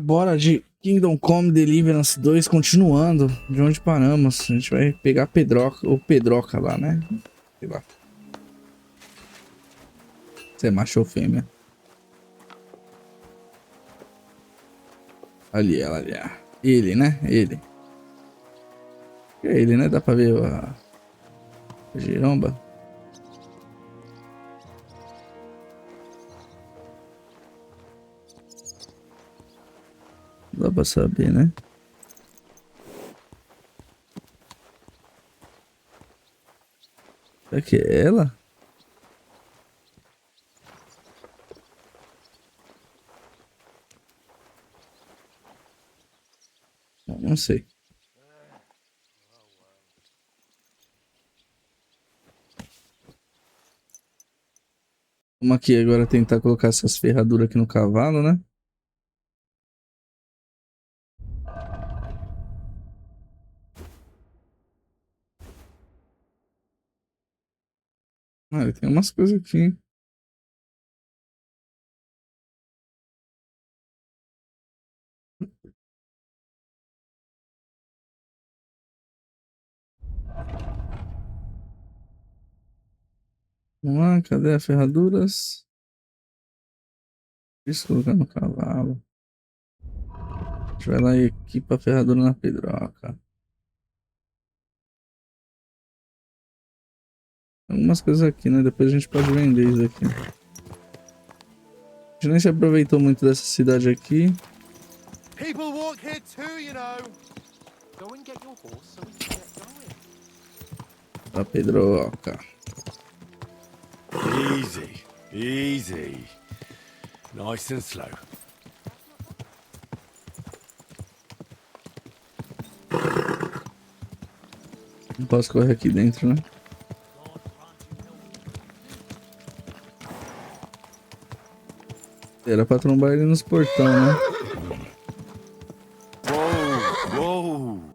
Bora de Kingdom Come Deliverance 2, continuando de onde paramos. A gente vai pegar Pedroca, ou Pedroca lá, né? Sei lá. Você é macho ou fêmea? Ali, ela ali. Ele, né? Ele. É ele, né? Dá pra ver a giromba. Dá pra saber, né? Será que é ela? Não sei. Vamos aqui agora tentar colocar essas ferraduras aqui no cavalo, né? Ah, tem umas coisas aqui. Vamos lá, cadê as ferraduras? Isso, colocar no cavalo. A gente vai lá e equipa a ferradura na pedroca. Algumas coisas aqui, né? Depois a gente pode vender isso aqui. A gente nem se aproveitou muito dessa cidade aqui. People walk here too, you know. Go and get your horse so we can get going. A pedroca. Easy, easy. Nice and slow. Não posso correr aqui dentro, né? Era pra trombar ele nos portão, né? Whoa, whoa.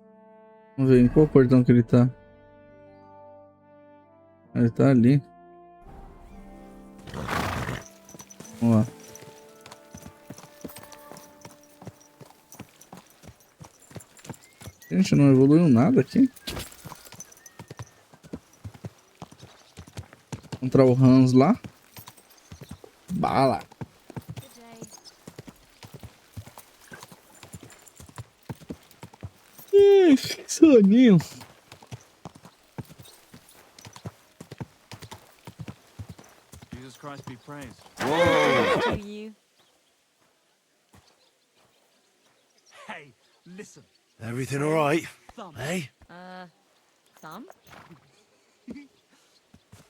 Vamos ver em qual portão que ele tá. Ele tá ali. Vamos lá. Gente, não evoluiu nada aqui. Encontrar o Hans lá. Bala. Ih, soninho. Jesus Christ be praised. Whoa. Do you? Hey, listen. Everything all right? Thumb. Hey? Thumb?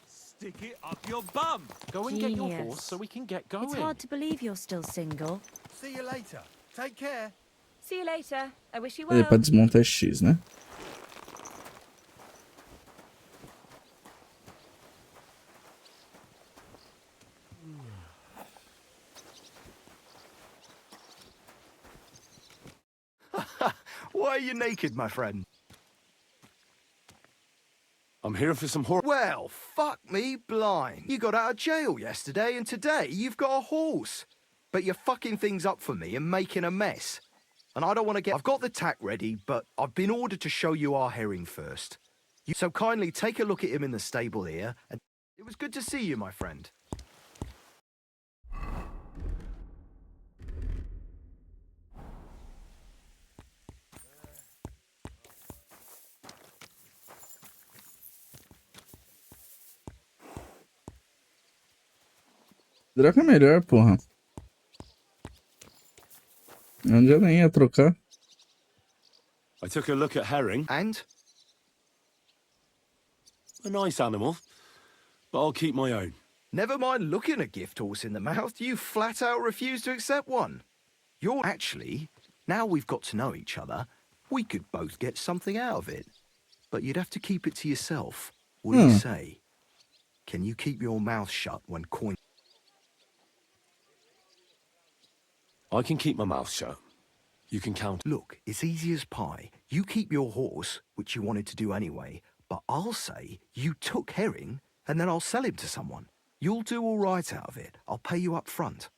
Stick it up your bum. Go and get your Genius. horse so we can get going. It's hard to believe you're still single. See you later. Take care. See you later. I wish you É well. pra desmontar X, né? Why are you naked, my friend? I'm here for some horse. Well, fuck me blind. You got out of jail yesterday, and today you've got a horse. But you're fucking things up for me and making a mess. And I don't want to get... I've got the tack ready, but I've been ordered to show you our herring first. So kindly take a look at him in the stable here. And it was good to see you, my friend. Pedroca é melhor, porra. Onde ela ia trocar? I took a look at herring. And? A nice animal. But I'll keep my own. Never mind looking a gift horse in the mouth, you flat out refuse to accept one. You're actually, now we've got to know each other, we could both get something out of it. But you'd have to keep it to yourself. What do you say? Can you keep your mouth shut when coin... I can keep my mouth shut. You can count. Look, it's easy as pie. You keep your horse, which you wanted to do anyway, but I'll say you took herring, and then I'll sell him to someone. You'll do all right out of it. I'll pay you up front.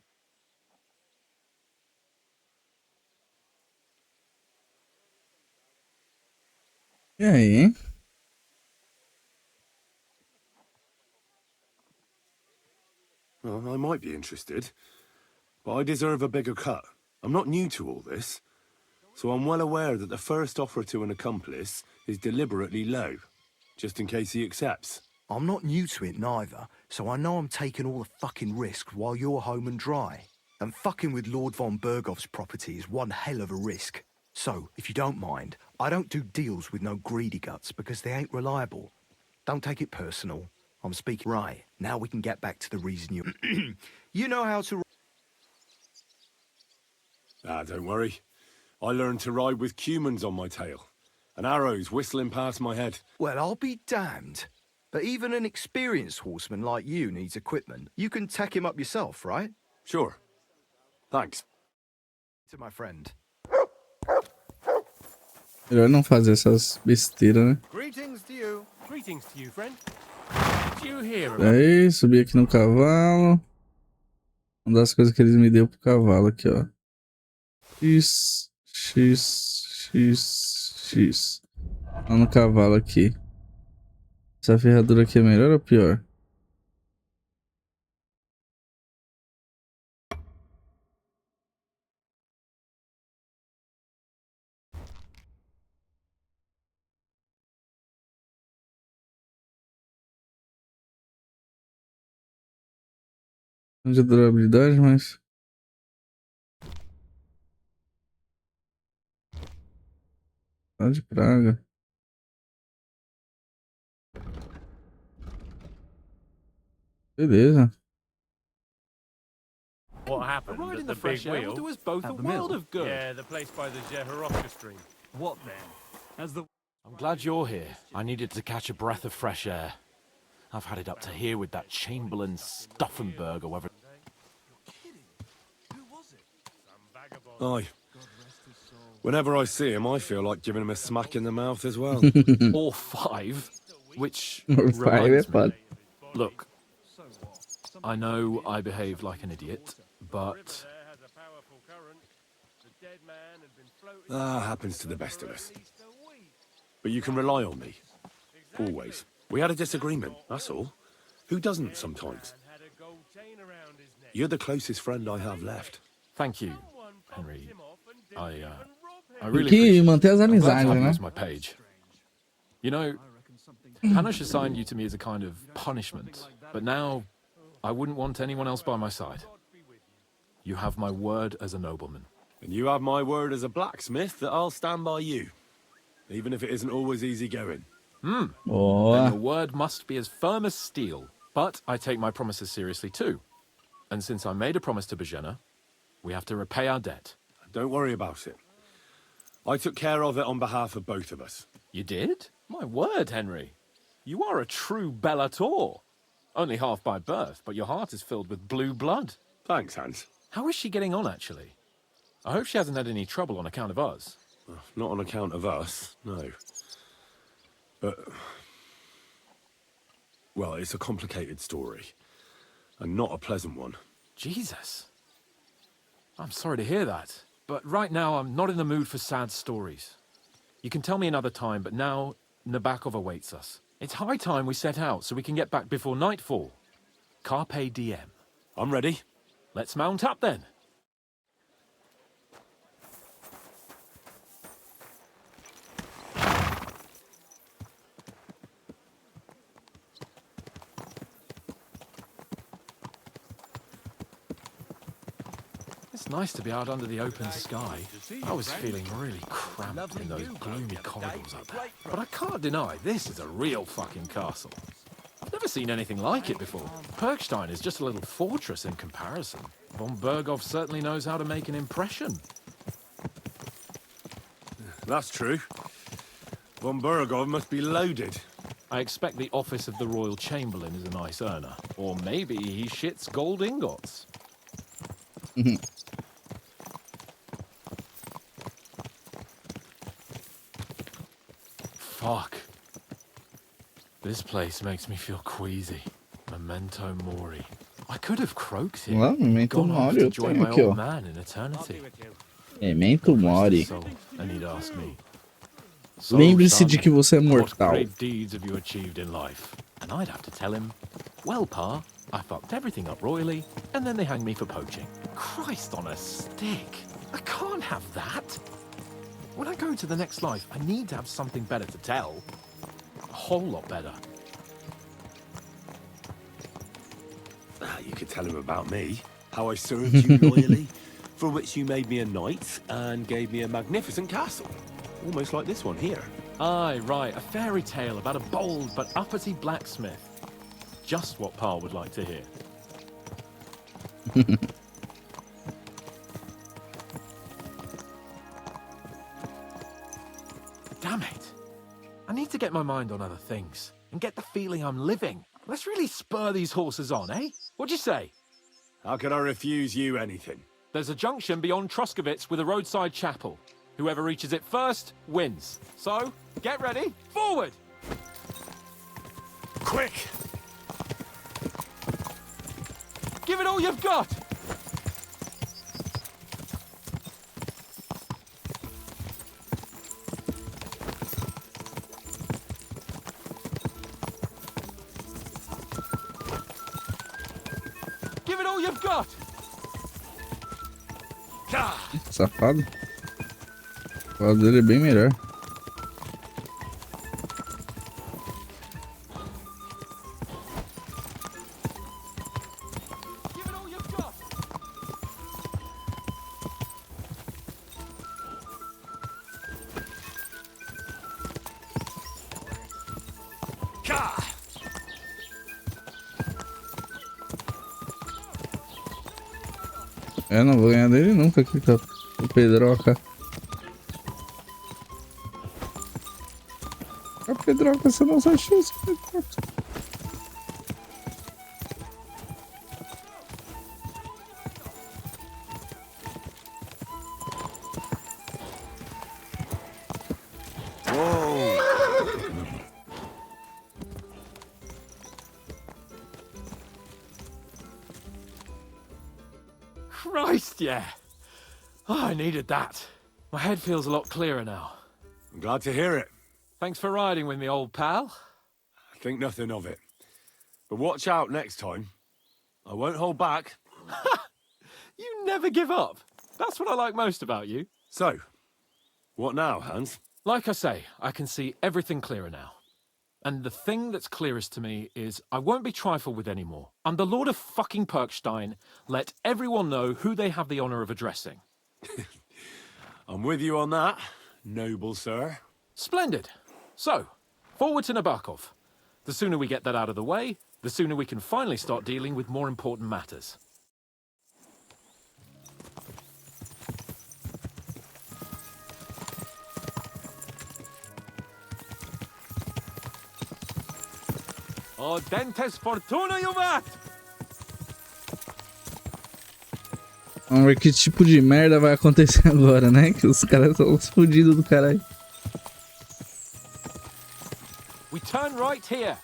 E aí, hein? Well, I might be interested, but I deserve a bigger cut. I'm not new to all this, so I'm well aware that the first offer to an accomplice is deliberately low, just in case he accepts. I'm not new to it neither, so I know I'm taking all the fucking risk while you're home and dry. And fucking with Lord von Bergov's property is one hell of a risk. So, if you don't mind, I don't do deals with no greedy guts because they ain't reliable. Don't take it personal. I'm speaking right. Now we can get back to the reason you... You know how to... Ah, don't worry. I learned to ride with cumans on my tail, and arrows whistling past my head. Well, I'll be damned. But even an experienced horseman like you needs equipment. You can tack him up yourself, right? Sure. Thanks. To my friend. Melhor não fazer essas besteiras, né? Greetings to you. Greetings to you, friend. Did you hear about Aí, subi aqui no cavalo. Uma das coisas que eles me deu pro cavalo aqui, ó. X, X, X, X. Lá no cavalo aqui. Essa ferradura aqui é melhor ou pior? De durabilidade, mas... Tá de praga. Beleza. what happened Riding at the the fresh big air will wheel? do us both At a the world mill? of good. Yeah, the place by the Jehorovka stream. What then? As the I'm glad you're here. I needed to catch a breath of fresh air. I've had it up to here with that Chamberlain Stuffenberg or whatever. Aye. Whenever I see him, I feel like giving him a smack in the mouth as well. Or 5, which Or 5 é reminds me. foda. Look, I know I behaved like an idiot, but Happens to the best of us. But you can rely on me. Always. We had a disagreement, that's all. Who doesn't sometimes? You're the closest friend I have left. thank you, Henry. I Tem really que appreciate manter as I'm glad to amizades, have you né? as my page. You know, Hanish assigned you to me as a kind of punishment, but now I wouldn't want anyone else by my side. You have my word as a nobleman. And you have my word as a blacksmith that I'll stand by you. Even if it isn't always easy going. Then Boa. your word must be as firm as steel. But I take my promises seriously too. And since I made a promise to Bajena, we have to repay our debt. Don't worry about it. I took care of it on behalf of both of us. You did? My word, Henry. You are a true Bellator. Only half by birth, but your heart is filled with blue blood. Thanks, Hans. How is she getting on, actually? I hope she hasn't had any trouble on account of us. Not on account of us, no. But... well, it's a complicated story. And not a pleasant one. Jesus. I'm sorry to hear that. But right now, I'm not in the mood for sad stories. You can tell me another time, but now Nabokov awaits us. It's high time we set out so we can get back before nightfall. Carpe diem. I'm ready. Let's mount up then. It's nice to be out under the open sky. I was feeling really cramped in those gloomy corridors up there. But I can't deny this is a real fucking castle. I've never seen anything like it before. Perkstein is just a little fortress in comparison. Von Bergov certainly knows how to make an impression. That's true. Von Bergov must be loaded. I expect the office of the Royal Chamberlain is a nice earner. Or maybe he shits gold ingots. Fuck. This place makes me feel queasy. Memento mori. I could have croaked him. Lá, Memento Gone off Mori to eu join tenho my aqui, old ó. man in eternity. Memento Rest Mori. his soul, and he'd ask me. So, Lembre-se de son, que você é what mortal. great deeds have you achieved in life? And I'd have to tell him, well, Pa, I fucked everything up royally, and then they hanged me for poaching. Christ on a stick. I can't have that. When I go to the next life, I need to have something better to tell. A whole lot better. You could tell him about me. How I served you loyally, for which you made me a knight and gave me a magnificent castle. Almost like this one here. Aye, right, a fairy tale about a bold but uppity blacksmith. Just what Pa would like to hear. Damn it. I need to get my mind on other things and get the feeling I'm living. Let's really spur these horses on, eh? What'd you say? How could I refuse you anything? There's a junction beyond Truscovitz with a roadside chapel. Whoever reaches it first wins. So, get ready, forward! Quick! Give it all you've got! Give it all you've got! Safado. O lado dele é bem melhor. Give it all you've got! Eu não vou ganhar dele nunca aqui com o Pedroca. A Pedroca, você não sai chance, Pedroca. Christ, yeah. Oh, I needed that. My head feels a lot clearer now. I'm glad to hear it. Thanks for riding with me, old pal. Think nothing of it. But watch out next time. I won't hold back. You never give up. That's what I like most about you. So, what now, Hans? Like I say, I can see everything clearer now. And the thing that's clearest to me is I won't be trifled with anymore. I'm the Lord of fucking Perkstein. Let everyone know who they have the honor of addressing. I'm with you on that, noble sir. Splendid. So, forward to Nabokov. The sooner we get that out of the way, the sooner we can finally start dealing with more important matters. Oh, dentes fortuna, Juvat! Vamos ver que tipo de merda vai acontecer agora, né? Que os caras são os fodidos do caralho. We turn right here.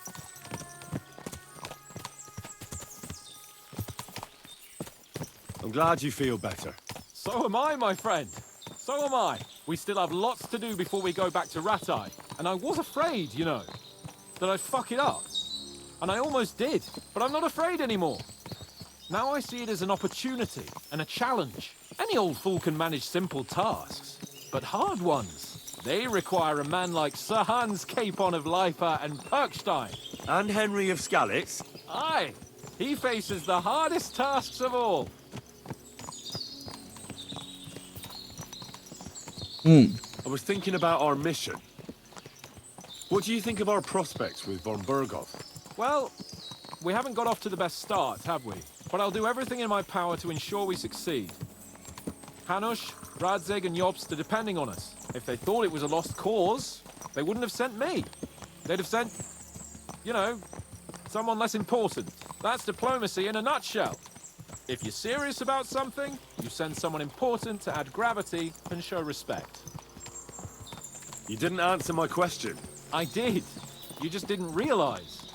I'm glad you feel better. So am I, my friend. So am I. We still have lots to do before we go back to Ratai. And I was afraid, you know, that I'd fuck it up. And I almost did, but I'm not afraid anymore. Now I see it as an opportunity and a challenge. Any old fool can manage simple tasks, but hard ones, they require a man like Sir Hans Capon of Leipa and Perkstein. And Henry of Skalitz. Aye, he faces the hardest tasks of all. I was thinking about our mission. What do you think of our prospects with von Berghoff? Well, we haven't got off to the best start, have we? But I'll do everything in my power to ensure we succeed. Hanush, Radzig and Jobst are depending on us. If they thought it was a lost cause, they wouldn't have sent me. They'd have sent, you know, someone less important. That's diplomacy in a nutshell. If you're serious about something, you send someone important to add gravity and show respect. You didn't answer my question. I did. You just didn't realize.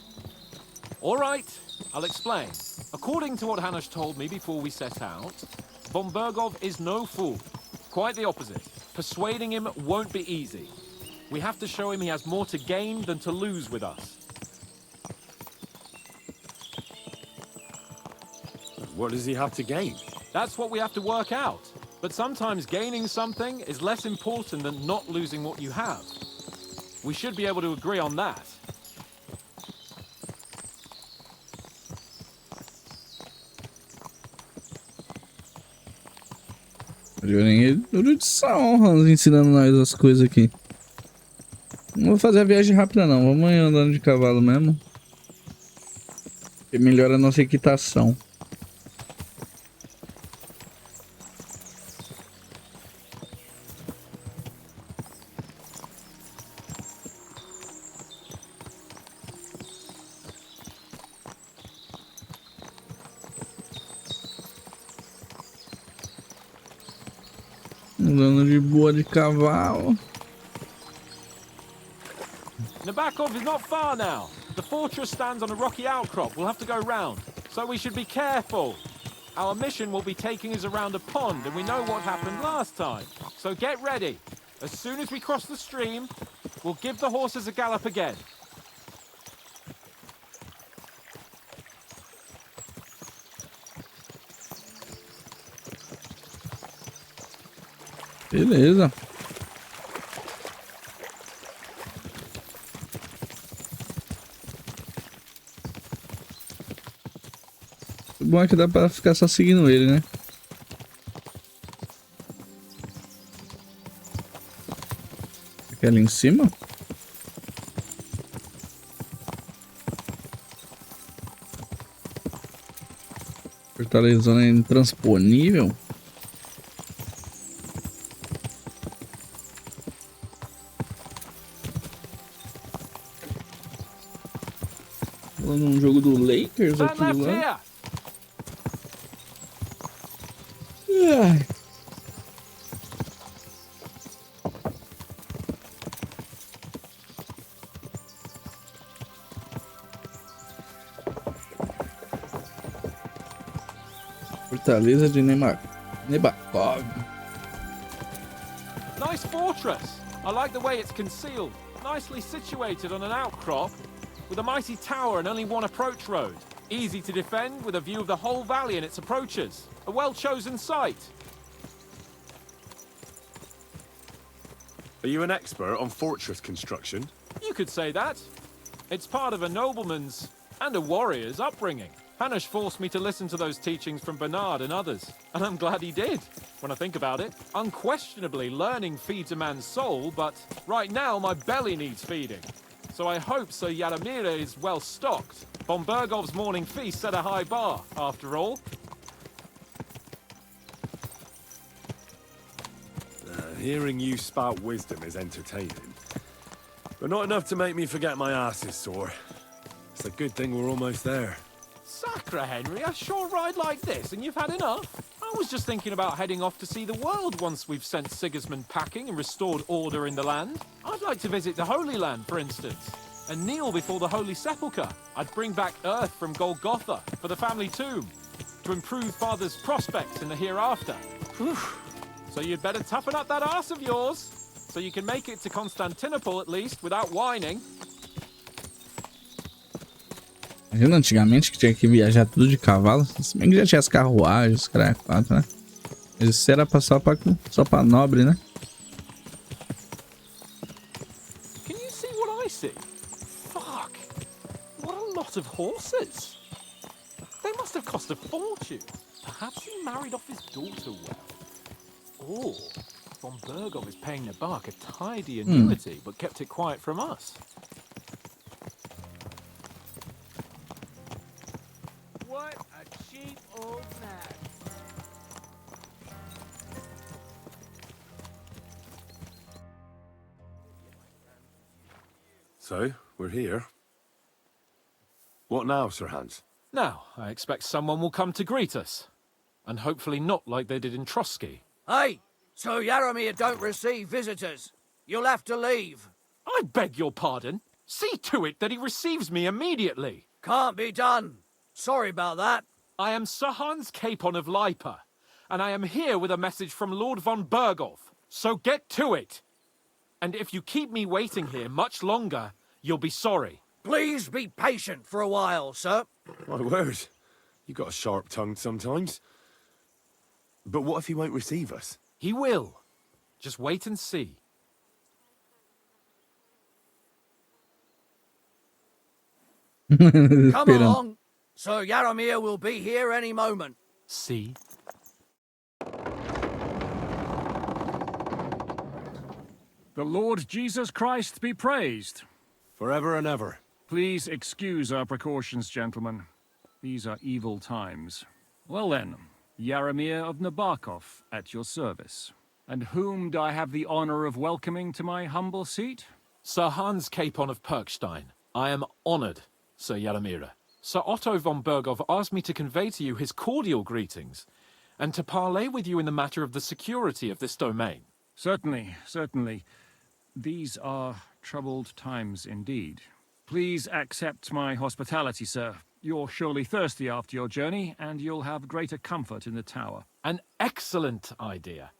All right, I'll explain. According to what Hanush told me before we set out, von Berghoff is no fool. Quite the opposite. Persuading him won't be easy. We have to show him he has more to gain than to lose with us. What does he have to gain? That's what we have to work out. But sometimes gaining something is less important than not losing what you have. We should be able to agree on that. Duro de honra ensinando nós as coisas aqui. Não vou fazer a viagem rápida não, vamos andando de cavalo mesmo. Que melhora a nossa equitação. Andando de boa de cavalo. Nabokov is not far now. The fortress stands on a rocky outcrop. We'll have to go round. So we should be careful. Our mission will be taking us around a pond, and we know what happened last time. So get ready. As soon as we cross the stream, we'll give the horses a gallop again. Beleza. O bom é que dá pra ficar só seguindo ele, né? Aqui ali em cima? Fortalezona intransponível. Num jogo do Lakers Turn aqui left lá. here. Ai. Fortaleza de Nebakov. Nice fortress. I like the way it's concealed. Nicely situated on an outcrop with a mighty tower and only one approach road. Easy to defend with a view of the whole valley and its approaches. A well-chosen site. Are you an expert on fortress construction? You could say that. It's part of a nobleman's and a warrior's upbringing. Hanush forced me to listen to those teachings from Bernard and others, and I'm glad he did. When I think about it, unquestionably learning feeds a man's soul, but right now my belly needs feeding. So I hope Sir Yadomir is well stocked. Von Bergov's morning feast set a high bar, after all. Hearing you spout wisdom is entertaining, but not enough to make me forget my ass is sore. It's a good thing we're almost there. Sacre, Henry, a short ride like this and you've had enough? I was just thinking about heading off to see the world once we've sent Sigismund packing and restored order in the land. I'd like to visit the Holy Land, for instance, and kneel before the Holy Sepulchre. I'd bring back earth from Golgotha for the family tomb, to improve Father's prospects in the hereafter. Whew. So you'd better toughen up that arse of yours, so you can make it to Constantinople at least without whining. Imagina antigamente que tinha que viajar tudo de cavalo. Se bem que já tinha as carruagens, os caras quatro, né? Mas isso era só pra nobre, né? Can you see what I see? Fuck! What a lot of horses! They must have cost a fortune. Perhaps he married off his daughter well. Or Von Bergov is paying Nabok a tidy annuity, but kept it quiet from us. What a cheap old man. So, we're here. What now, Sir Hans? Now, I expect someone will come to greet us. And hopefully not like they did in Trotsky. Hey, so Yadomir don't receive visitors. You'll have to leave. I beg your pardon. See to it that he receives me immediately. Can't be done. Sorry about that. I am Sir Hans Capon of Lipa, and I am here with a message from Lord von Bergov. So get to it. And if you keep me waiting here much longer, you'll be sorry. Please be patient for a while, sir. My word. You got a sharp tongue sometimes. But what if he won't receive us? He will. Just wait and see. Come Esperando. along. Sir Yaromir will be here any moment. See? The Lord Jesus Christ be praised. Forever and ever. Please excuse our precautions, gentlemen. These are evil times. Well then, Yaromir of Nabokov, at your service. And whom do I have the honor of welcoming to my humble seat? Sir Hans Capon of Perkstein. I am honored, Sir Yaromir. Sir Otto von Bergov asked me to convey to you his cordial greetings, and to parley with you in the matter of the security of this domain. Certainly, certainly. These are troubled times indeed. Please accept my hospitality, sir. You're surely thirsty after your journey, and you'll have greater comfort in the tower. An excellent idea.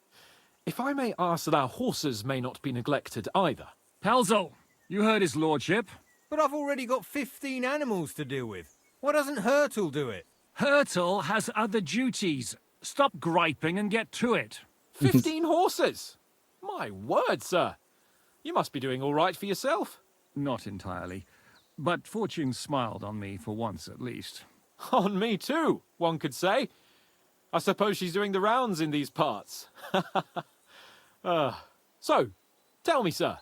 If I may ask that our horses may not be neglected either. Pelzel, you heard his lordship. But I've already got 15 animals to deal with. Why doesn't Hurtle do it? Hurtle has other duties. Stop griping and get to it. 15 horses! My word, sir. You must be doing all right for yourself. Not entirely. But fortune smiled on me for once at least. On me too, one could say. I suppose she's doing the rounds in these parts. So, tell me, sir,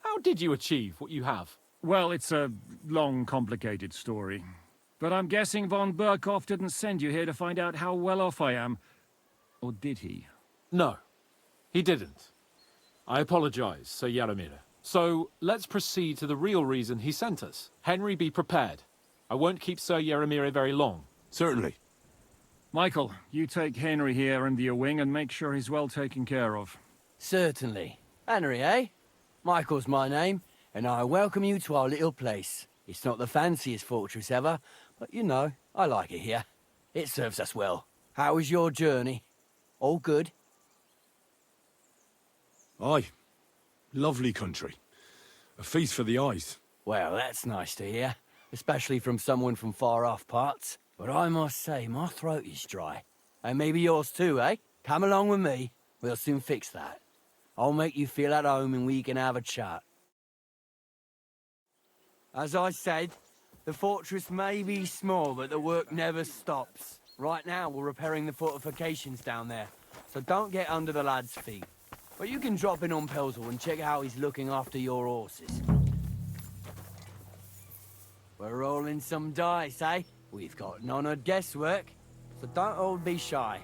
how did you achieve what you have? Well, it's a long, complicated story. But I'm guessing von Berkhoff didn't send you here to find out how well off I am. Or did he? No, he didn't. I apologize, Sir Yaromir. So, let's proceed to the real reason he sent us. Henry, be prepared. I won't keep Sir Yaromir very long. Certainly. Michael, you take Henry here under your wing and make sure he's well taken care of. Certainly. Henry, eh? Michael's my name, and I welcome you to our little place. It's not the fanciest fortress ever, but you know, I like it here. It serves us well. How was your journey? All good? Aye. Lovely country. A feast for the eyes. Well, that's nice to hear, especially from someone from far-off parts. But I must say, my throat is dry. And maybe yours too, eh? Come along with me. We'll soon fix that. I'll make you feel at home and we can have a chat. As I said, the fortress may be small, but the work never stops. Right now, we're repairing the fortifications down there, so don't get under the lad's feet. But you can drop in on Pelzel and check how he's looking after your horses. We're rolling some dice, eh? We've got none of guesswork, so don't all be shy.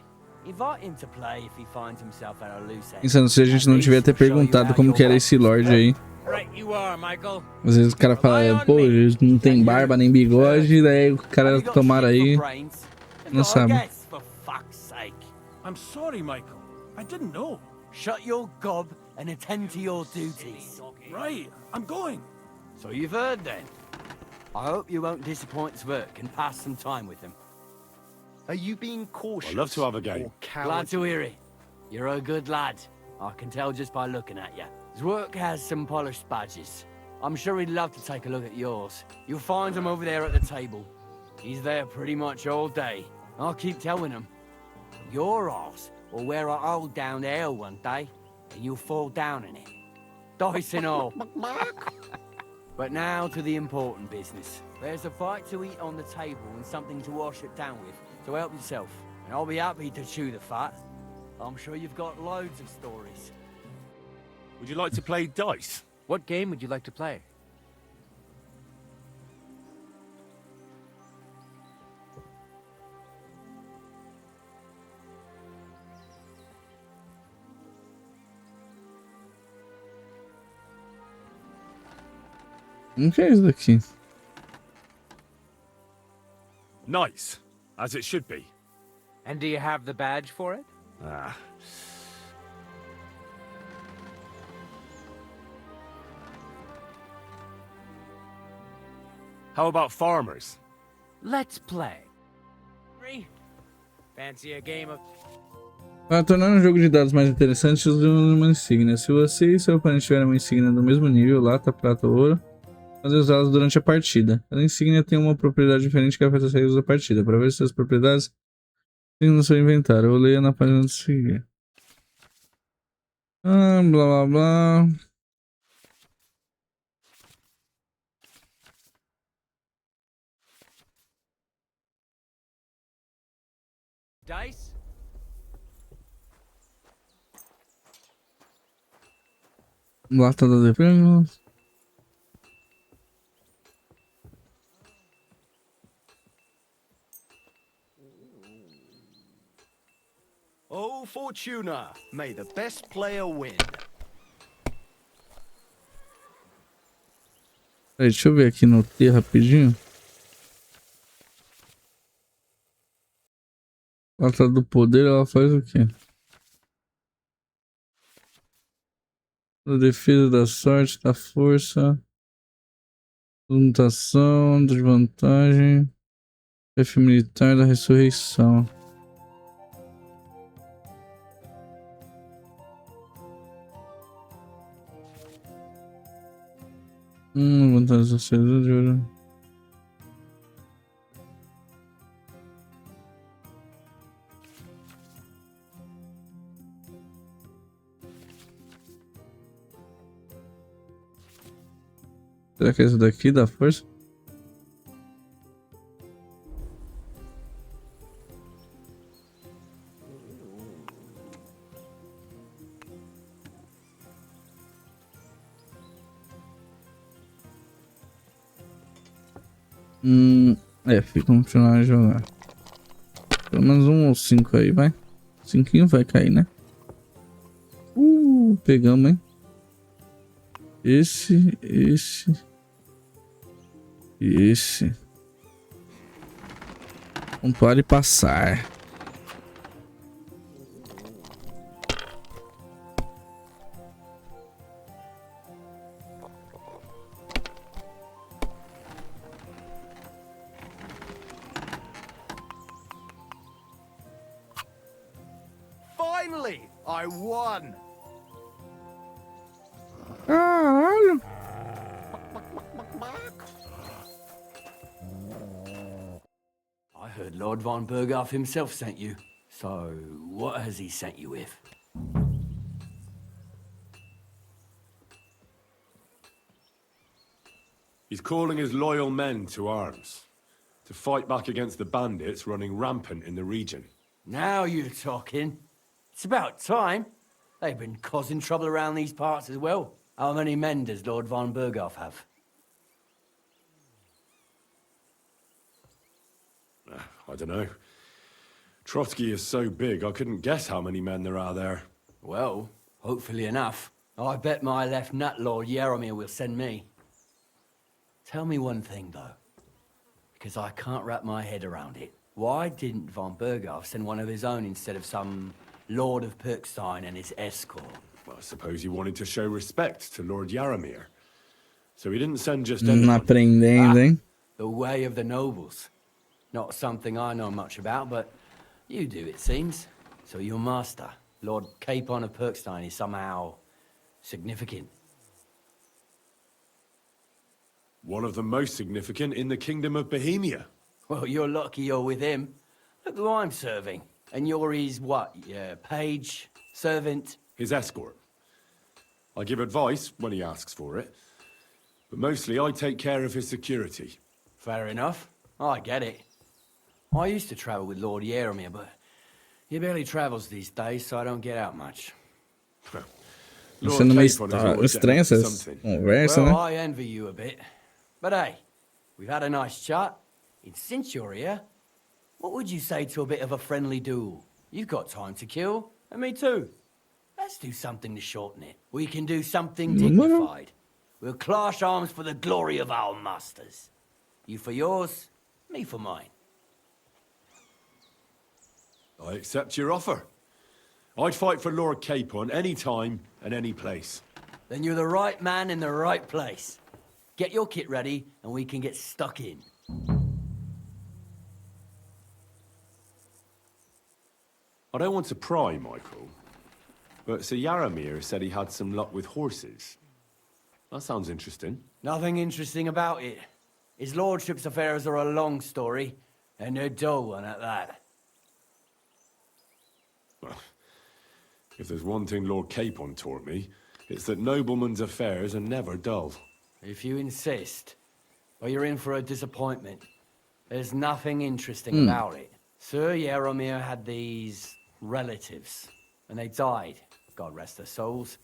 Invite him to play if he finds himself at a loose end. Pensando se a gente não devia ter perguntado como que era esse Lorde aí. Right you are, Michael. Às vezes o cara fala, pô, não tem barba nem bigode, daí o cara tomaram aí, não sabe. I'm sorry, Michael. I didn't know. Shut your gob and attend to your duties. Right, I'm going. So you've heard then. I hope you won't disappoint Zwerk and pass some time with him. Are you being cautious? I'd love to have a game. or cowardly? Glad to hear it. You're a good lad. I can tell just by looking at you. Zwerk has some polished badges. I'm sure he'd love to take a look at yours. You'll find him over there at the table. He's there pretty much all day. I'll keep telling him. Your arse will wear a hole down there one day, and you'll fall down in it. Dice and all. But now to the important business. There's a bite to eat on the table and something to wash it down with, so help yourself. And I'll be happy to chew the fat. I'm sure you've got loads of stories. Would you like to play dice? What game would you like to play? Não que é isso daqui? Nice. As it should be. And do you have the badge for it? Ah. How about farmers? Let's play. Fancy a game of... Para tornar um jogo de dados mais interessante, usamos uma insígnia. Se você e seu oponente tiverem uma insígnia do mesmo nível, lata, prata ou ouro, podem usá-las durante a partida. Cada insígnia tem uma propriedade diferente que afeta as regras da partida. Para ver suas propriedades, tem no seu inventário. Eu leio na página do seguinte. Blá blá blá. Dice? Lata da defesa. Oh, Fortuna, may the best player win. Peraí, deixa eu ver aqui no T rapidinho. Lata do poder, ela faz o quê? Da defesa, da sorte, da força, mutação, desvantagem, chefe militar, da ressurreição. Vantagem da sociedade de ouro. Será que é esse daqui da força? Fica continuar a jogar. Pelo menos 1 ou 5 aí, vai. 5 vai cair, né? Pegamos, hein? Esse. Pontuar e passar. Finally, I won. Caralho. I heard Lord von Berghoff himself sent you. So, what has he sent you with? He's calling his loyal men to arms, to fight back against the bandits running rampant in the region. Now you're talking. It's about time. They've been causing trouble around these parts as well. How many men does Lord von Berghoff have? I don't know. Trotsky is so big, I couldn't guess how many men there are there. Well, hopefully enough. I bet my left nut Lord Yaromir will send me. Tell me one thing, though, because I can't wrap my head around it. Why didn't von Berghoff send one of his own instead of some Lord of Pirkstein and his escort? Well, I suppose he wanted to show respect to Lord Yaromir. So he didn't send just anyone. Aprendendo, hein? The way of the nobles. Not something I know much about, but you do, it seems. So your master, Lord Capon of Pirkstein, is somehow significant. One of the most significant in the Kingdom of Bohemia. Well, you're lucky you're with him. Look who I'm serving. And you're his, what, page, servant? His escort. I give advice when he asks for it. But mostly I take care of his security. Fair enough. I get it. I used to travel with Lord Yaromir, but he barely travels these days, so I don't get out much. Sendo meio estranha essas conversas, Well, né? I envy you a bit. But hey, we've had a nice chat. And since you're here, what would you say to a bit of a friendly duel? You've got time to kill, and me too. Let's do something to shorten it. We can do something dignified. We'll clash arms for the glory of our masters. You for yours, me for mine. I accept your offer. I'd fight for Lord Capon any time and any place. Then you're the right man in the right place. Get your kit ready, and we can get stuck in. I don't want to pry, Michael, but Sir Yaramir said he had some luck with horses. That sounds interesting. Nothing interesting about it. His lordship's affairs are a long story, and a dull one at that. Well, if there's one thing Lord Capon taught me, it's that noblemen's affairs are never dull. If you insist, well, you're in for a disappointment. There's nothing interesting about it. Sir Yaramir had these relatives, and they died, God rest their souls,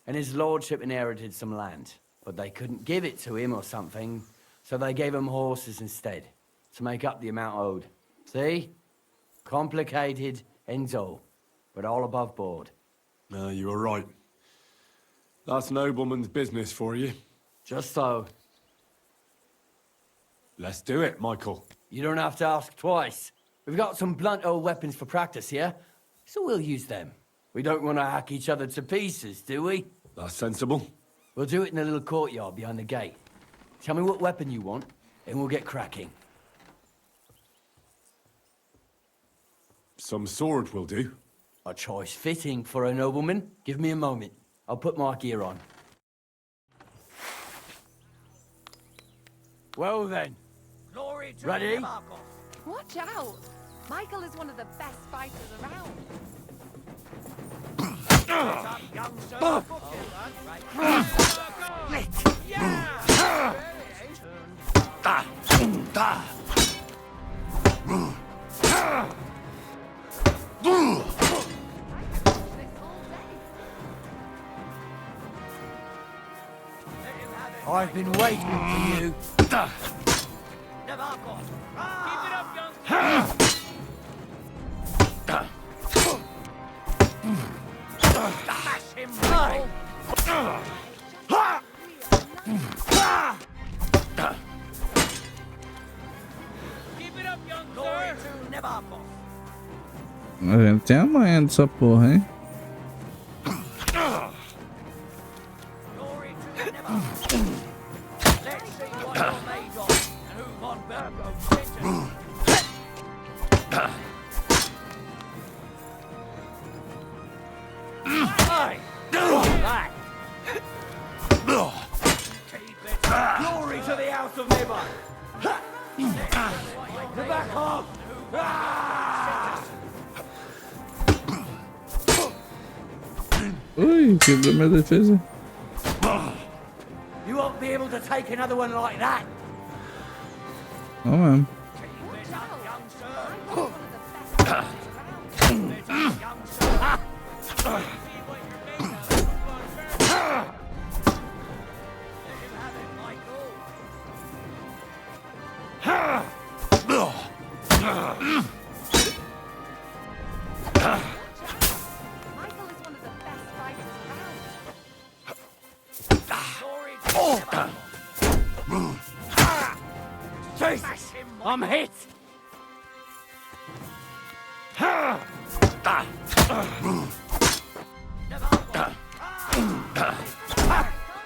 and his lordship inherited some land, but they couldn't give it to him or something, so they gave him horses instead, to make up the amount owed. See? Complicated and dull, but all above board. You were right. That's nobleman's business for you. Just so. Let's do it, Michael. You don't have to ask twice. We've got some blunt old weapons for practice here, so we'll use them. We don't want to hack each other to pieces, do we? That's sensible. We'll do it in the little courtyard behind the gate. Tell me what weapon you want, and we'll get cracking. Some sword will do. A choice fitting for a nobleman. Give me a moment. I'll put my gear on. Well then. Glory to Ready? Watch out! Michael is one of the best fighters around. I've been waiting for you. A gente tem a manha dessa porra, hein? Glory to the House of Never! The back off! Ui, quebrou minha defesa. You won't be able to take another one like that. Não mesmo. I'm hit!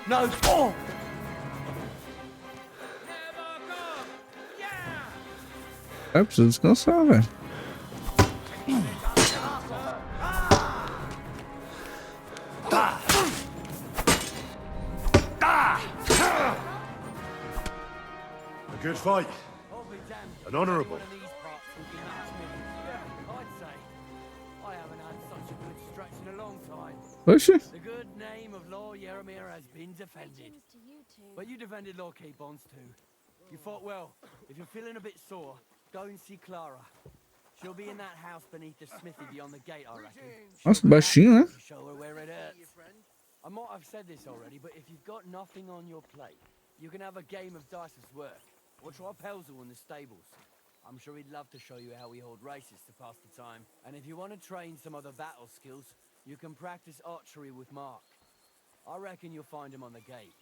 No! Oh. É, preciso descansar, velho. A good fight. An honourable. Oxi. The good name of Lord Yaramir has been defended. But you defended Lord Capons too. You fought well. If you're feeling a bit sore, go and see Clara. She'll be in that house beneath the smithy beyond the gate, I reckon. Nossa, baixinho, né? Show her where it hurts. I might have said this already, but if you've got nothing on your plate, you can have a game of dice's work, or try Pelzel in the stables. I'm sure he'd love to show you how we hold races to pass the time. And if you want to train some other battle skills, you can practice archery with Mark. I reckon you'll find him on the gate.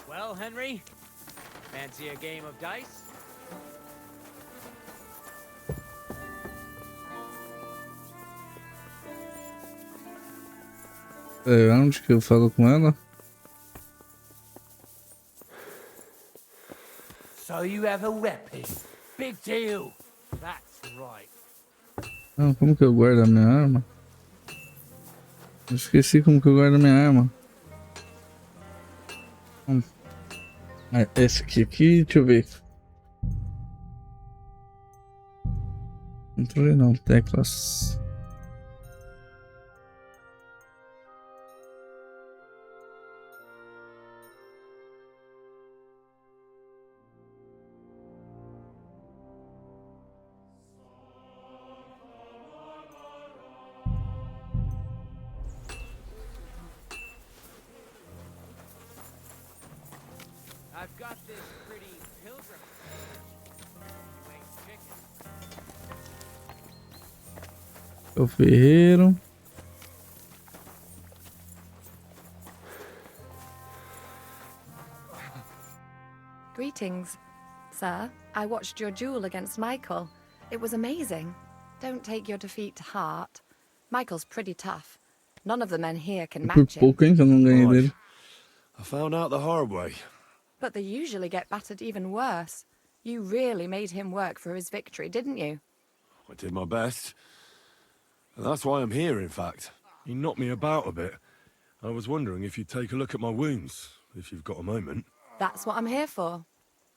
Well, Henry, fancy a game of dice? Onde que eu falo com ela? So you have a weapon. Big deal. That's right. Não, como que eu guardo a minha arma? Eu esqueci como que eu guardo a minha arma. Esse aqui, deixa eu ver. Controle não, teclas. I've got this pretty pilgrim. O ferreiro. Greetings, sir. I watched your duel against Michael. It was amazing. Don't take your defeat to heart. Michael's pretty tough. None of the men here can Por match him. pouco, hein, que eu não ganhei dele. I found out the hard way. But they usually get battered even worse. You really made him work for his victory, didn't you? I did my best. And that's why I'm here, in fact. He knocked me about a bit. I was wondering if you'd take a look at my wounds, if you've got a moment. That's what I'm here for.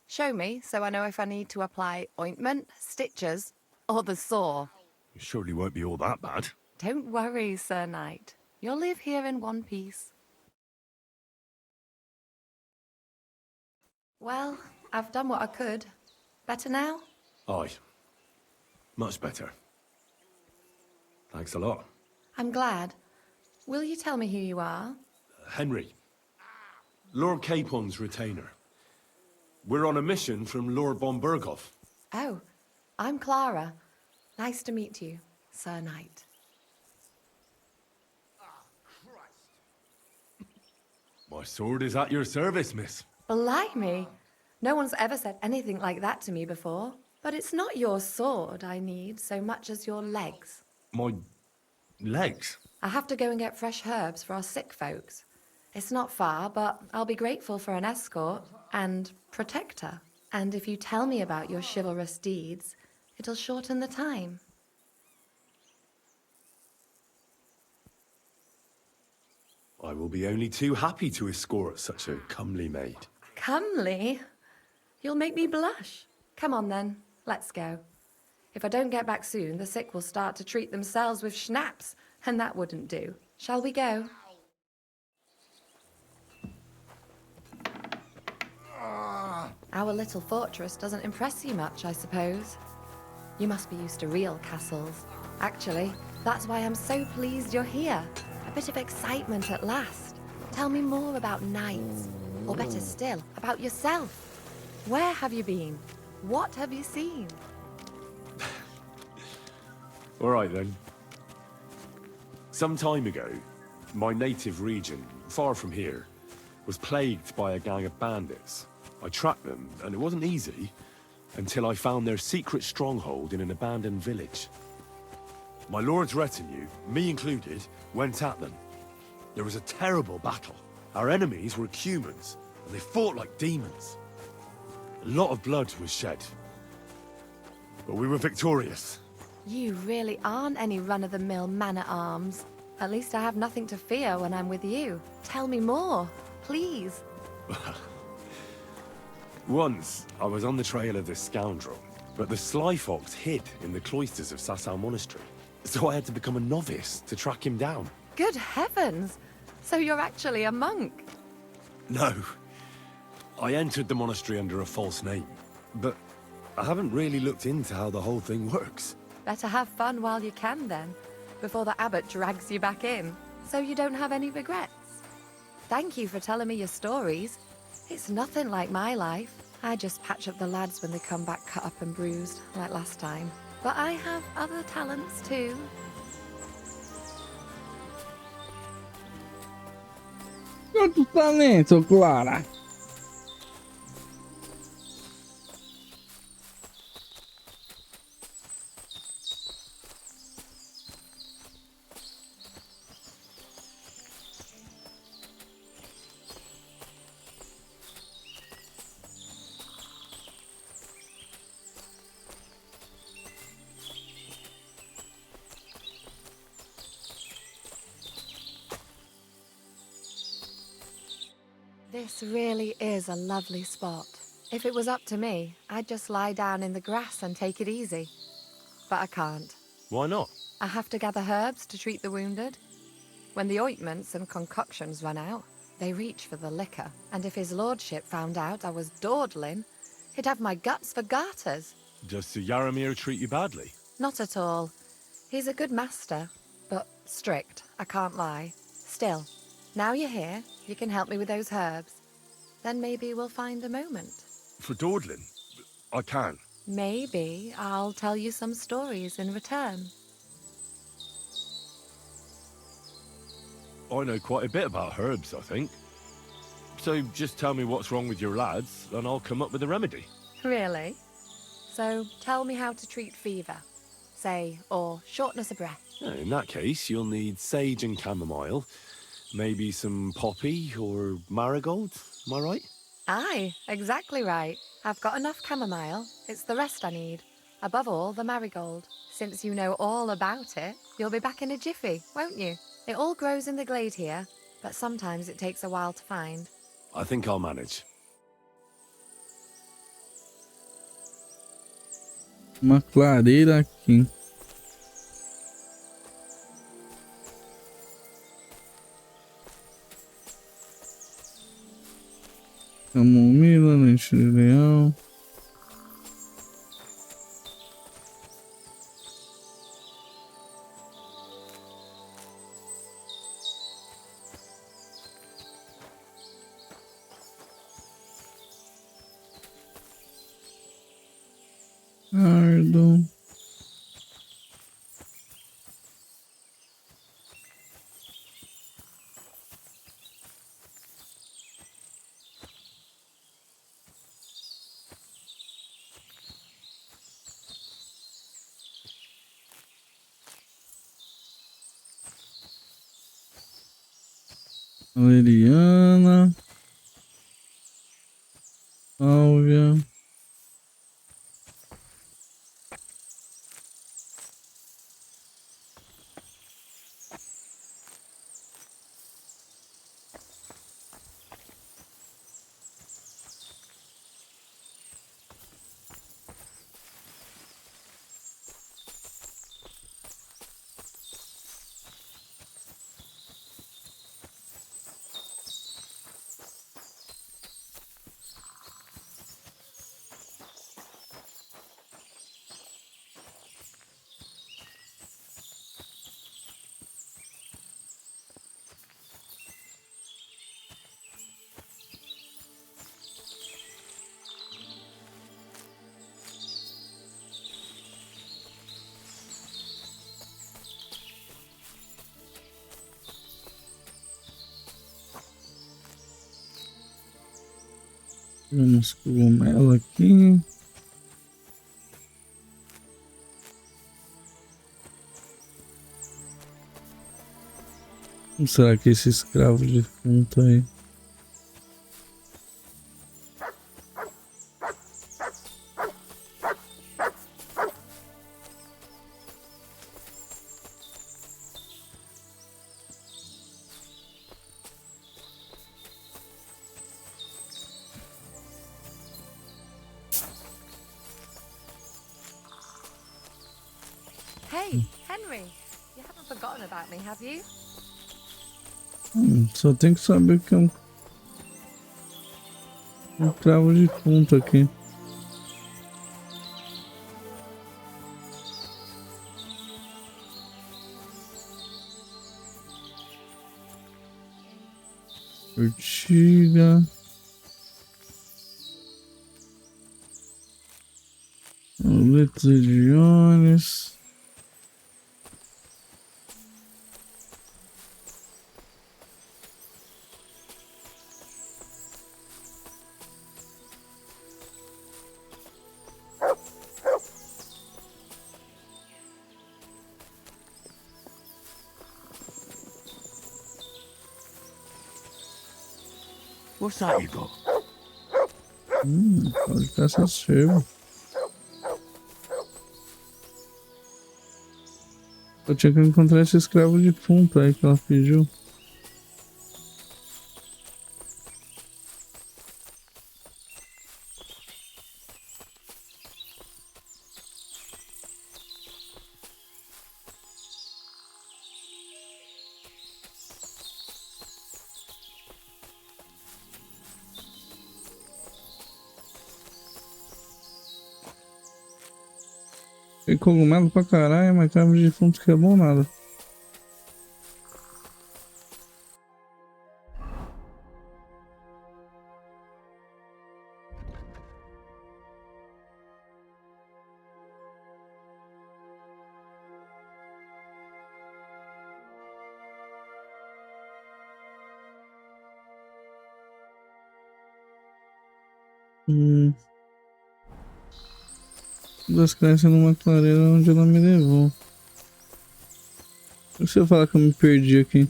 Show me so I know if I need to apply ointment, stitches, or the saw. It surely won't be all that bad. Don't worry, Sir Knight. You'll live here in one piece. Well, I've done what I could. Better now? Aye. Much better. Thanks a lot. I'm glad. Will you tell me who you are? Henry. Lord Capon's retainer. We're on a mission from Lord von Berghoff. Oh, I'm Clara. Nice to meet you, Sir Knight. My sword is at your service, miss. Blimey! No one's ever said anything like that to me before. But it's not your sword I need so much as your legs. My legs? I have to go and get fresh herbs for our sick folks. It's not far, but I'll be grateful for an escort and protector. And if you tell me about your chivalrous deeds, it'll shorten the time. I will be only too happy to escort such a comely maid. Comely? You'll make me blush. Come on then, let's go. If I don't get back soon, the sick will start to treat themselves with schnapps, and that wouldn't do. Shall we go? Our little fortress doesn't impress you much, I suppose. You must be used to real castles. Actually, that's why I'm so pleased you're here. A bit of excitement at last. Tell me more about knights, or better still, about yourself. Where have you been? What have you seen? All right, then. Some time ago, my native region, far from here, was plagued by a gang of bandits. I tracked them, and it wasn't easy, until I found their secret stronghold in an abandoned village. My lord's retinue, me included, went at them. There was a terrible battle. Our enemies were humans, and they fought like demons. A lot of blood was shed. But we were victorious. You really aren't any run-of-the-mill man-at-arms. At least I have nothing to fear when I'm with you. Tell me more, please. Once, I was on the trail of this scoundrel, but the sly fox hid in the cloisters of Sasau Monastery. So I had to become a novice to track him down. Good heavens! So you're actually a monk? No. I entered the monastery under a false name, but I haven't really looked into how the whole thing works. Better have fun while you can then, before the abbot drags you back in, so you don't have any regrets. Thank you for telling me your stories. It's nothing like my life. I just patch up the lads when they come back cut up and bruised, like last time. But I have other talents too. Quanto talento, Clara? This really is a lovely spot. If it was up to me, I'd just lie down in the grass and take it easy. But I can't. Why not? I have to gather herbs to treat the wounded. When the ointments and concoctions run out, they reach for the liquor. And if his lordship found out I was dawdling, he'd have my guts for garters. Does Sir Yaramir treat you badly? Not at all. He's a good master, but strict, I can't lie. Still, now you're here, you can help me with those herbs. Then maybe we'll find a moment. For dawdling? I can. Maybe I'll tell you some stories in return. I know quite a bit about herbs, I think. So just tell me what's wrong with your lads, and I'll come up with a remedy. Really? So tell me how to treat fever, say, or shortness of breath. In that case, you'll need sage and chamomile, maybe some poppy or marigold, am I right? Aye, exactly right. I've got enough chamomile. It's the rest I need. Above all, the marigold. Since you know all about it, you'll be back in a jiffy, won't you? It all grows in the glade here, but sometimes it takes a while to find. I think I'll manage. Uma clareira aqui. Camomila, leite de leão. Cardo. Valeriana. Sálvia. Vamos cogumelo aqui. Como será que esse escravo defunto aí? Hey, Henry, you haven't forgotten about me, have you? Só tem que saber que é um cravo defunto aqui. Urtiga. Letras de Jones. What's that you got? Pode caçar cervo. Eu tinha que encontrar esse escravo defunto aí que ela pediu. Tem cogumelo pra caralho, mas cravo de defunto que é bom nada. Duas crianças numa clareira onde ela me levou. Deixa eu falar que eu me perdi aqui.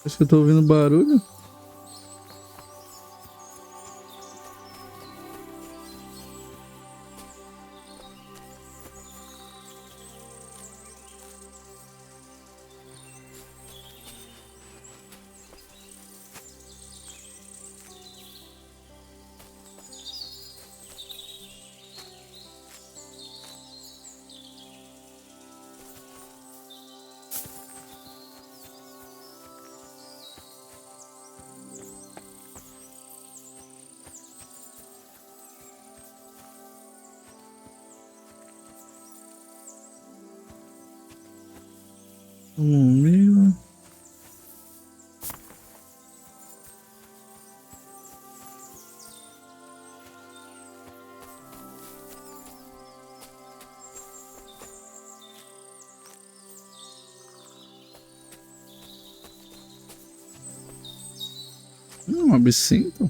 Acho que eu tô ouvindo barulho. Amigo. Absinto.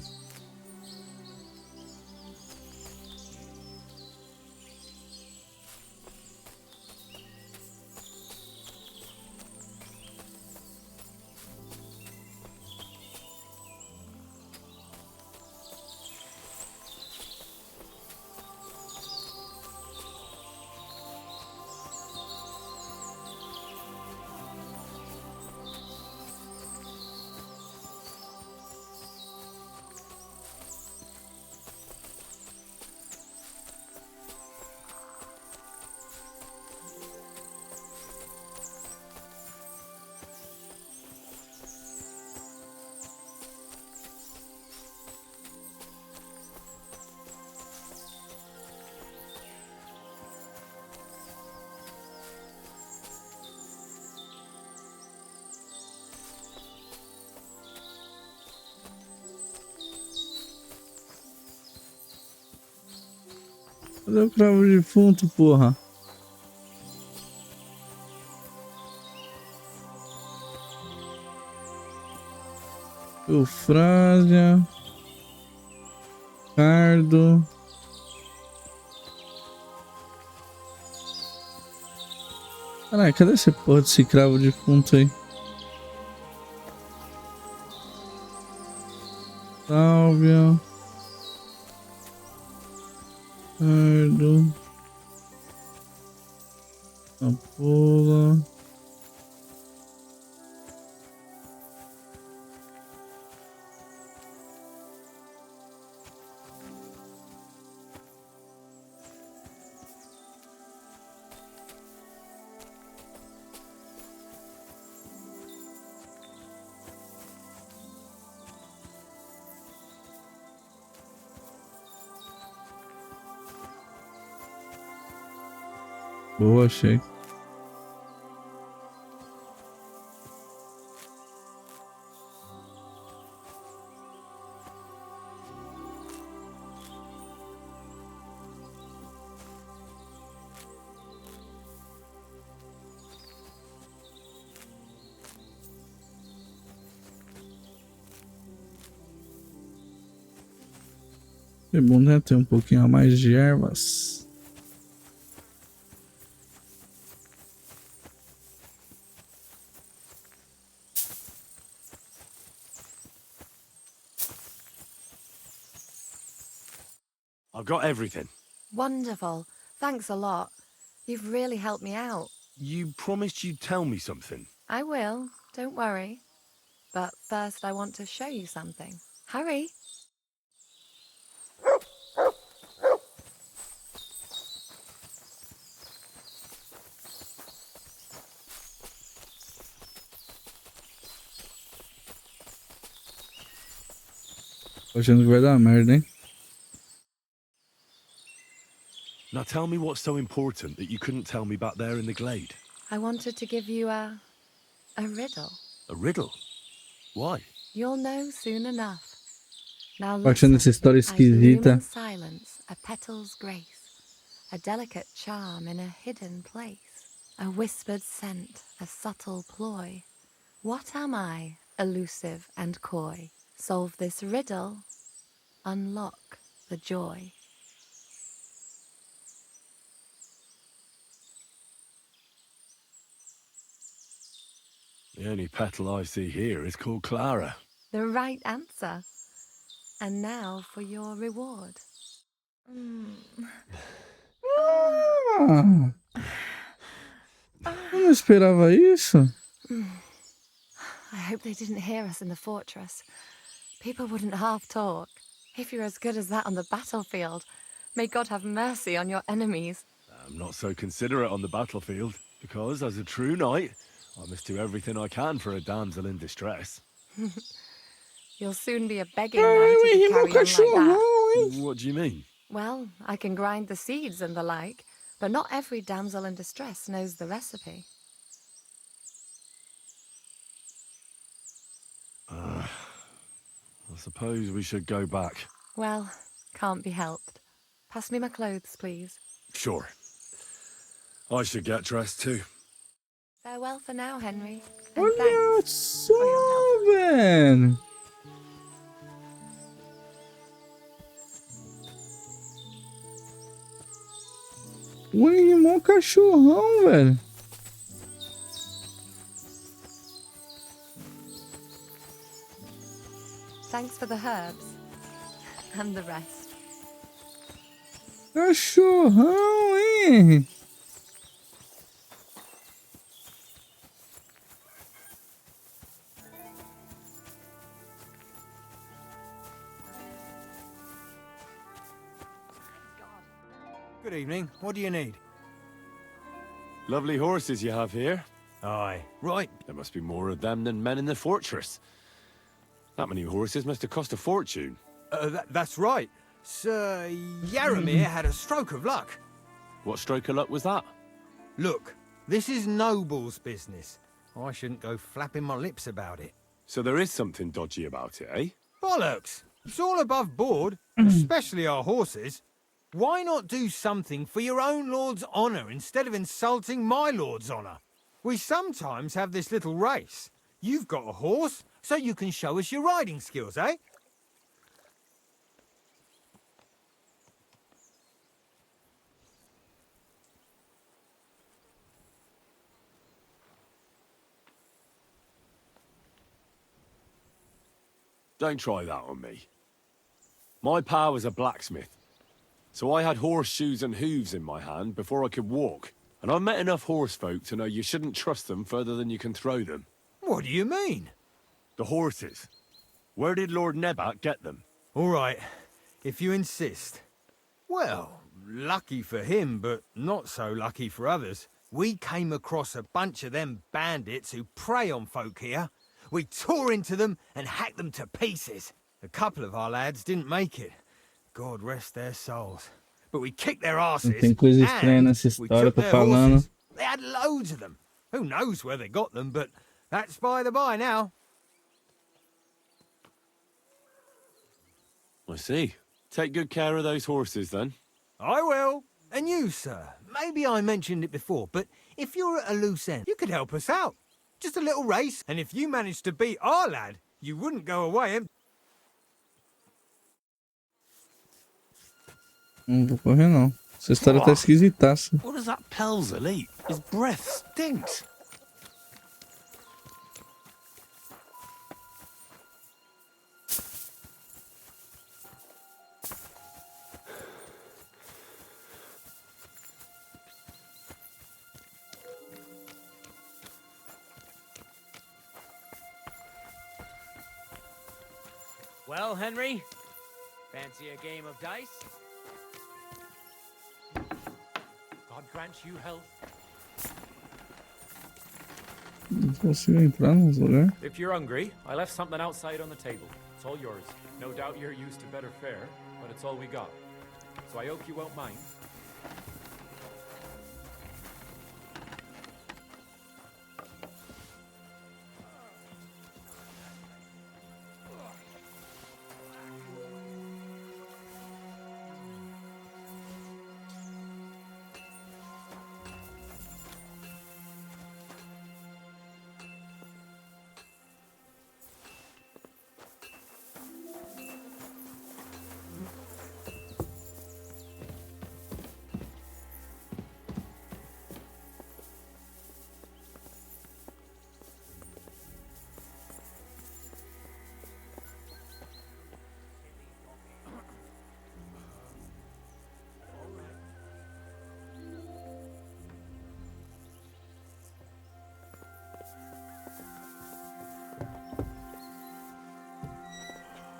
Cadê o cravo de defunto, porra? Eufrásia. Cardo. Caralho, cadê esse porra desse cravo de defunto aí? Sálvia. Cardo. Ampola. Boa, achei. É bom, né? Ter um pouquinho a mais de ervas. I've got everything. Wonderful. Thanks a lot. You've really helped me out. You promised you'd tell me something. I will, don't worry. But first I want to show you something. Hurry! Tô achando que vai dar merda, hein? Now tell me what's so important that you couldn't tell me back there in the glade. I wanted to give you a riddle. A riddle? Why? You'll know soon enough. Now Tô achando essa listen, história I bloom in esquisita. silence, a petal's grace, a delicate charm in a hidden place, a whispered scent, a subtle ploy. What am I, elusive and coy? Solve this riddle, unlock the joy. The only petal I see here is called Clara. The right answer. And now for your reward. Ah, eu não esperava isso. I hope they didn't hear us in the fortress. People wouldn't half talk. If you're as good as that on the battlefield, may God have mercy on your enemies. I'm not so considerate on the battlefield, because as a true knight, I must do everything I can for a damsel in distress. You'll soon be a begging knight if you carry on like that. What do you mean? Well, I can grind the seeds and the like, but not every damsel in distress knows the recipe. I suppose we should go back. Well, can't be helped. Pass me my clothes, please. Sure. I should get dressed too. Farewell for now, Henry. And Olha thanks só, for your help. velho. O irmão cachorrão, velho. Thanks for the herbs. And the rest. Cachorrão, hein? Good evening. What do you need? Lovely horses you have here. Aye. Right. There must be more of them than men in the fortress. That many horses must have cost a fortune. That's right. Sir Yaramir had a stroke of luck. What stroke of luck was that? Look, this is Noble's business. I shouldn't go flapping my lips about it. So there is something dodgy about it, eh? Bollocks! It's all above board, especially our horses. Why not do something for your own lord's honour instead of insulting my lord's honour? We sometimes have this little race. You've got a horse, so you can show us your riding skills, eh? Don't try that on me. My pa was a blacksmith, so I had horseshoes and hooves in my hand before I could walk. And I've met enough horse folk to know you shouldn't trust them further than you can throw them. What do you mean? The horses. Where did Lord Nebat get them? All right, if you insist. Well, lucky for him, but not so lucky for others. We came across a bunch of them bandits who prey on folk here. We tore into them and hacked them to pieces. A couple of our lads didn't make it. God rest their souls. But we kicked their asses, Tem coisa estranha and nessa we história, took tô their falando. horses. They had loads of them. Who knows where they got them, but that's by the by now. I see. Take good care of those horses, then. I will. And you, sir, maybe I mentioned it before, but if you're at a loose end, you could help us out. Just a little race, and if you managed to beat our lad, you wouldn't go away and... Não vou correr, não. Essa história tá esquisitaça. What does that Pelzel eat? His breath stinks. Well, Henry, fancy a game of dice? God grant you health. Não consigo entrar nos lugares. If you're hungry, I left something outside on the table. It's all yours. No doubt you're used to better fare, but it's all we got. So I hope you won't mind.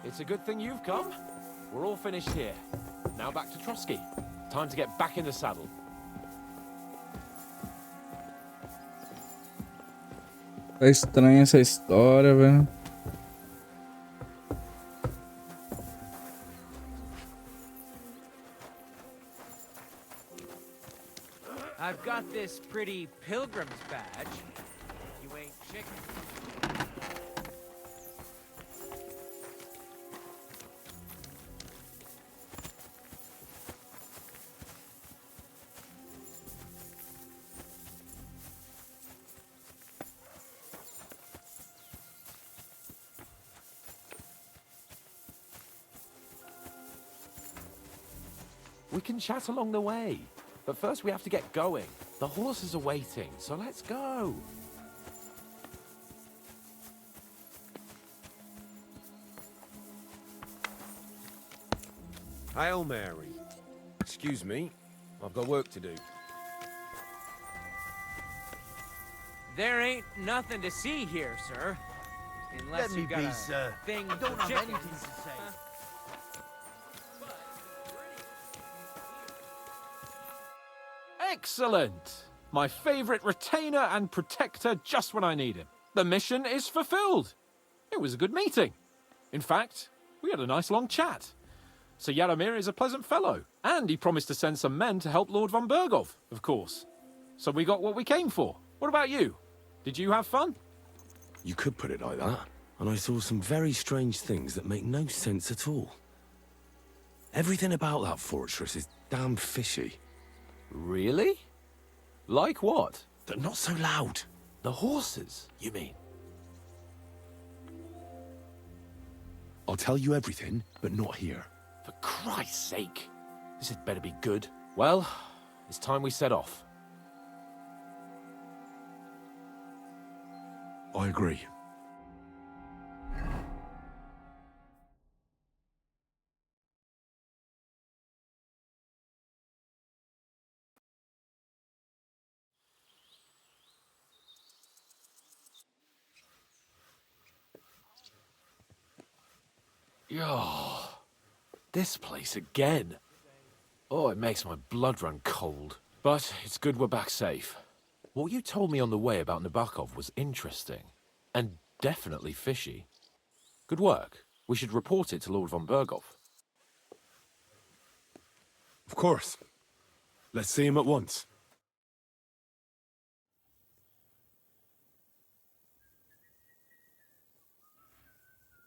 It's a good thing you've come. We're all finished here. Now back to Trotsky. Time to get back in the saddle. Tá estranha essa história, velho. I've got this pretty pilgrim's badge. You ain't chicken. We can chat along the way. But first we have to get going. The horses are waiting, so let's go. Hail Mary. Excuse me, I've got work to do. There ain't nothing to see here, sir. Unless Let me you got be, a sir. thing I don't for have chickens. anything to say. Excellent! My favorite retainer and protector just when I need him. The mission is fulfilled. It was a good meeting. In fact, we had a nice long chat. Sir Yaromir is a pleasant fellow, and he promised to send some men to help Lord von Bergov, of course. So we got what we came for. What about you? Did you have fun? You could put it like that. And I saw some very strange things that make no sense at all. Everything about that fortress is damn fishy. Really? Like what? They're not so loud. The horses, you mean? I'll tell you everything, but not here. For Christ's sake. This had better be good. Well, it's time we set off. I agree. Oh, this place again. Oh, it makes my blood run cold. But it's good we're back safe. What you told me on the way about Nabokov was interesting. And definitely fishy. Good work. We should report it to Lord von Bergov. Of course. Let's see him at once.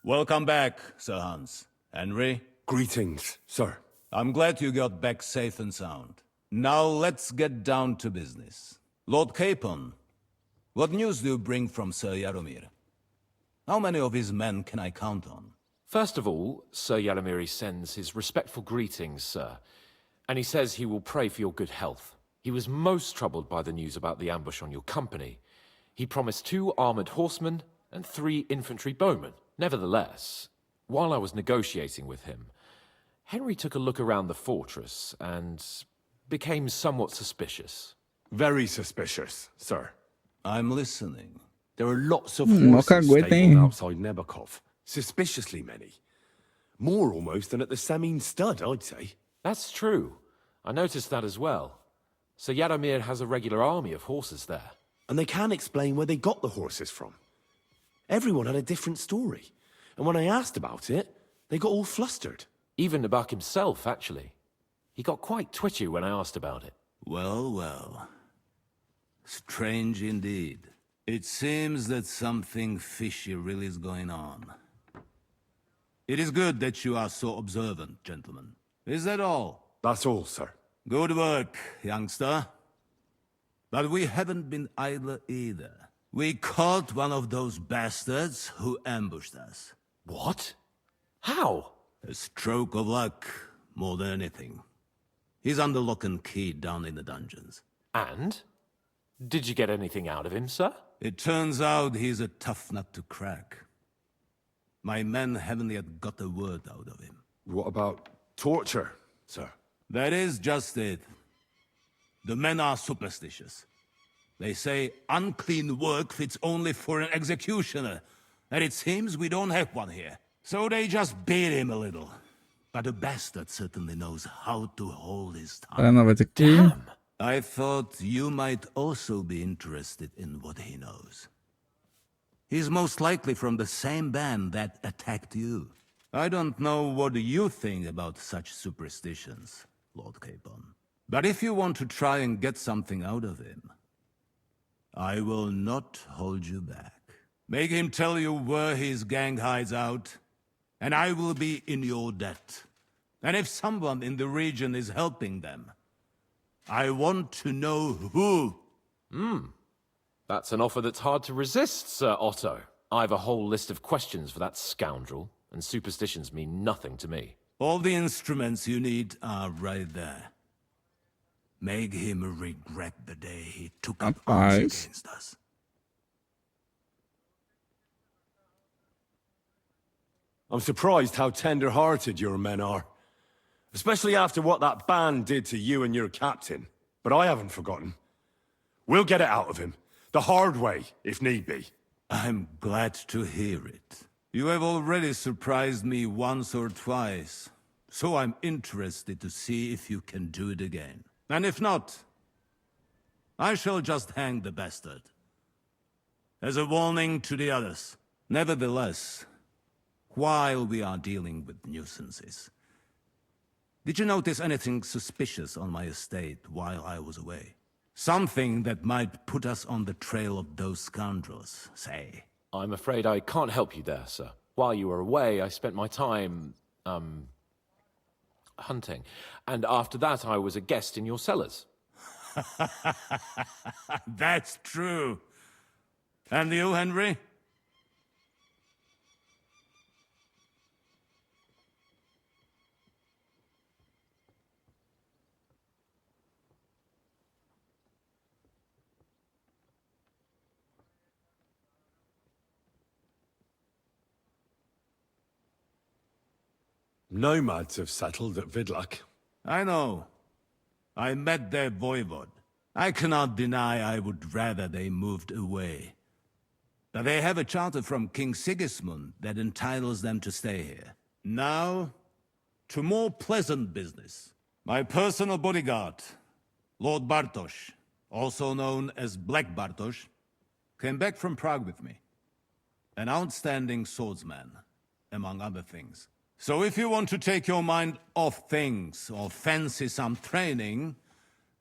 Welcome back, Sir Hans. Henry? Greetings, sir. I'm glad you got back safe and sound. Now let's get down to business. Lord Capon, what news do you bring from Sir Yaromir? How many of his men can I count on? First of all, Sir Yaromir sends his respectful greetings, sir. And he says he will pray for your good health. He was most troubled by the news about the ambush on your company. He promised 2 armored horsemen and 3 infantry bowmen. Nevertheless, while I was negotiating with him, Henry took a look around the fortress and became somewhat suspicious. Very suspicious, sir. I'm listening. There are lots of Mó horses cagueta, stabled hein? outside Nabokov. Suspiciously many. More almost than at the Semine stud, I'd say. That's true. I noticed that as well. So Yaromir has a regular army of horses there. And they can't explain where they got the horses from. Everyone had a different story. And when I asked about it, they got all flustered. Even Nabak himself, actually. He got quite twitchy when I asked about it. Well, well. Strange indeed. It seems that something fishy really is going on. It is good that you are so observant, gentlemen. Is that all? That's all, sir. Good work, youngster. But we haven't been idle either. We caught one of those bastards who ambushed us. What? How? A stroke of luck, more than anything. He's under lock and key down in the dungeons. And? Did you get anything out of him, sir? It turns out he's a tough nut to crack. My men haven't yet got a word out of him. What about torture, sir? That is just it. The men are superstitious. They say unclean work fits only for an executioner, and it seems we don't have one here. So they just beat him a little. But the bastard certainly knows how to hold his tongue. Não, vai ter que ir. Damn! I thought you might also be interested in what he knows. He's most likely from the same band that attacked you. I don't know what you think about such superstitions, Lord Capon. But if you want to try and get something out of him, I will not hold you back. Make him tell you where his gang hides out, and I will be in your debt. And if someone in the region is helping them, I want to know who. That's an offer that's hard to resist, Sir Otto. I've a whole list of questions for that scoundrel, and superstitions mean nothing to me. All the instruments you need are right there. Make him regret the day he took up arms against us. I'm surprised how tender-hearted your men are. Especially after what that band did to you and your captain. But I haven't forgotten. We'll get it out of him. The hard way, if need be. I'm glad to hear it. You have already surprised me once or twice, so I'm interested to see if you can do it again. And if not, I shall just hang the bastard. As a warning to the others. Nevertheless, while we are dealing with nuisances, did you notice anything suspicious on my estate while I was away? Something that might put us on the trail of those scoundrels, say. I'm afraid I can't help you there, sir. While you were away, I spent my time, hunting. And after that, I was a guest in your cellars. That's true. And you, Henry? Nomads have settled at Vidlak. I know. I met their voivod. I cannot deny I would rather they moved away. But they have a charter from King Sigismund that entitles them to stay here. Now, to more pleasant business. My personal bodyguard, Lord Bartosz, also known as Black Bartosz, came back from Prague with me. An outstanding swordsman, among other things. So if you want to take your mind off things or fancy some training,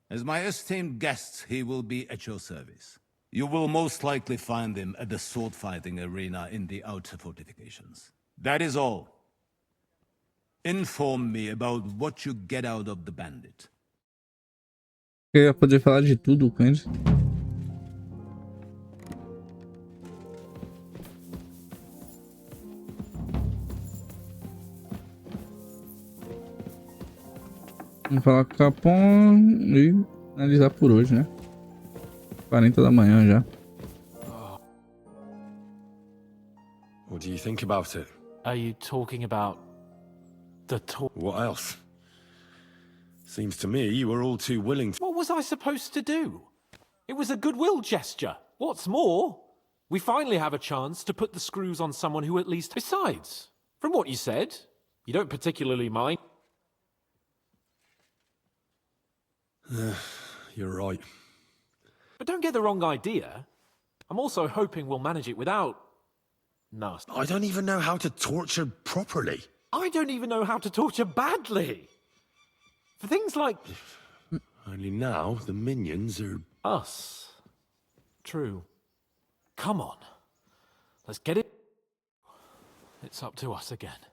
as my esteemed guest, he will be at your service. You will most likely find him at the sword-fighting arena in the outer fortifications. That is all. Inform me about what you get out of the bandit. Eu ia poder falar de tudo com ele. Vamos falar com o Capon e analisar por hoje, né? 40 da manhã já. What do you think about it? Are you talking about the talk? What else? Seems to me you were all too willing to... What was I supposed to do? It was a goodwill gesture. What's more, we finally have a chance to put the screws on someone who at least... Besides, from what you said, You don't particularly mind? You're right. But don't get the wrong idea. I'm also hoping we'll manage it without... nasty. I don't even know how to torture properly. I don't even know how to torture badly. For things like... Only now, the minions are... us. True. Come on. Let's get it... It's up to us again.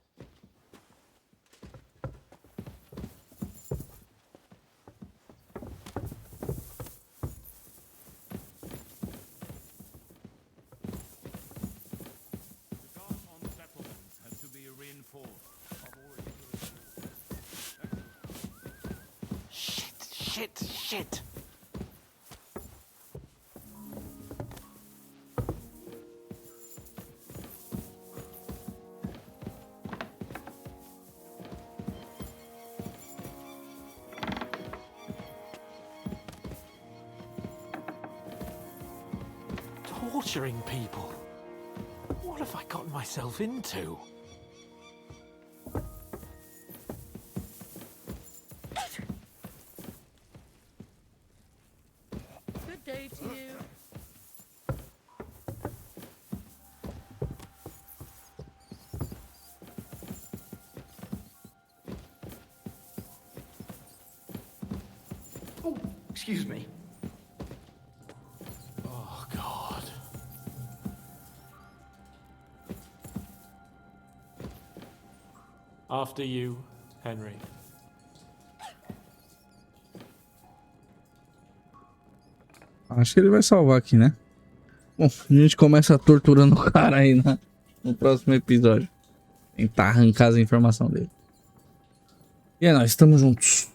Shit. Torturing people. What have I gotten myself into? Good day to you. Oh, excuse me. Oh, God. After you, Henry. Acho que ele vai salvar aqui, né? Bom, a gente começa torturando o cara aí no próximo episódio. Tentar arrancar as informações dele. E é nóis, estamos juntos.